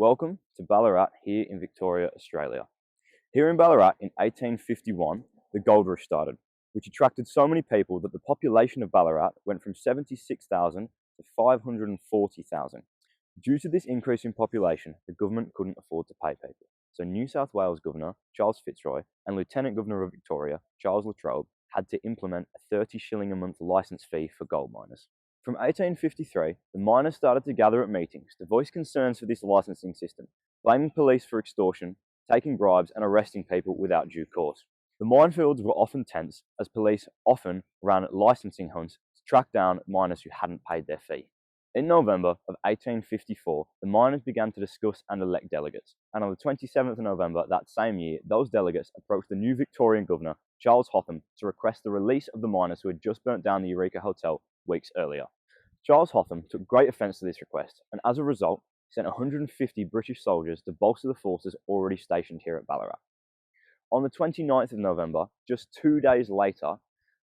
Welcome to Ballarat here in Victoria, Australia. Here in Ballarat in 1851, the Gold Rush started, which attracted so many people that the population of Ballarat went from 76,000 to 540,000. Due to this increase in population, the government couldn't afford to pay people. So New South Wales Governor Charles Fitzroy and Lieutenant Governor of Victoria Charles Latrobe had to implement a 30 shilling a month licence fee for gold miners. From 1853, the miners started to gather at meetings to voice concerns for this licensing system, blaming police for extortion, taking bribes and arresting people without due cause. The minefields were often tense, as police often ran licensing hunts to track down miners who hadn't paid their fee. In November of 1854, the miners began to discuss and elect delegates, and on the 27th of November that same year, those delegates approached the new Victorian Governor, Charles Hotham, to request the release of the miners who had just burnt down the EUREKA Hotel weeks earlier. Charles Hotham took great offence to this request, and as a result, sent 150 British soldiers to bolster the forces already stationed here at Ballarat. On the 29th of November, just 2 days later,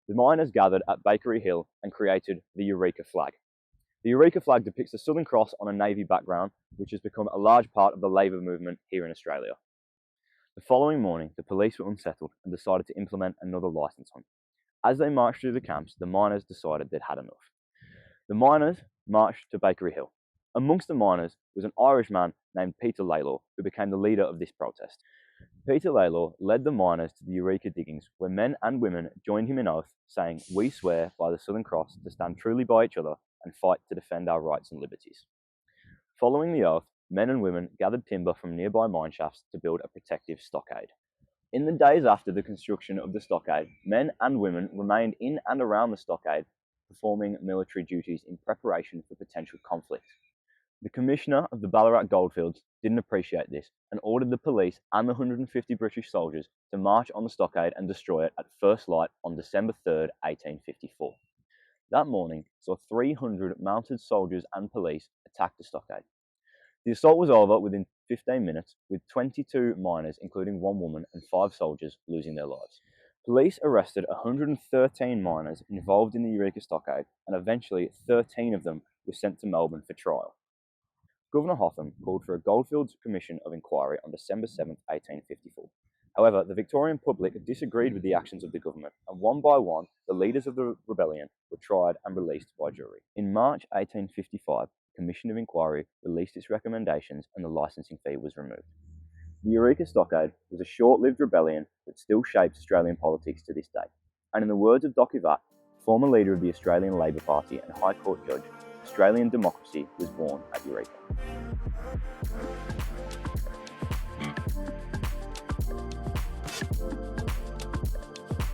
the miners gathered at Bakery Hill and created the EUREKA flag. The EUREKA flag depicts the Southern Cross on a navy background, which has become a large part of the labour movement here in Australia. The following morning, the police were unsettled and decided to implement another licence hunt. As they marched through the camps, the miners decided they'd had enough. The miners marched to Bakery Hill. Amongst the miners was an Irishman named Peter Lalor, who became the leader of this protest. Peter Lalor led the miners to the EUREKA diggings, where men and women joined him in oath, saying, "We swear by the Southern Cross to stand truly by each other and fight to defend our rights and liberties." Following the oath, men and women gathered timber from nearby mine shafts to build a protective stockade. In the days after the construction of the stockade, men and women remained in and around the stockade, performing military duties in preparation for potential conflict. The commissioner of the Ballarat goldfields didn't appreciate this and ordered the police and the 150 British soldiers to march on the stockade and destroy it at first light on December 3rd, 1854. That morning saw 300 mounted soldiers and police attack the stockade. The assault was over within 15 minutes, with 22 miners, including one woman and 5 soldiers, losing their lives. Police arrested 113 miners involved in the EUREKA stockade, and eventually 13 of them were sent to Melbourne for trial. Governor Hotham called for a Goldfields Commission of Inquiry on December 7, 1854. However, the Victorian public disagreed with the actions of the government, and one by one, the leaders of the rebellion were tried and released by jury. In March 1855, the Commission of Inquiry released its recommendations and the licensing fee was removed. The EUREKA stockade was a short-lived rebellion that still shapes Australian politics to this day. And in the words of Doc Ivat, former leader of the Australian Labor Party and High Court judge, Australian democracy was born at EUREKA.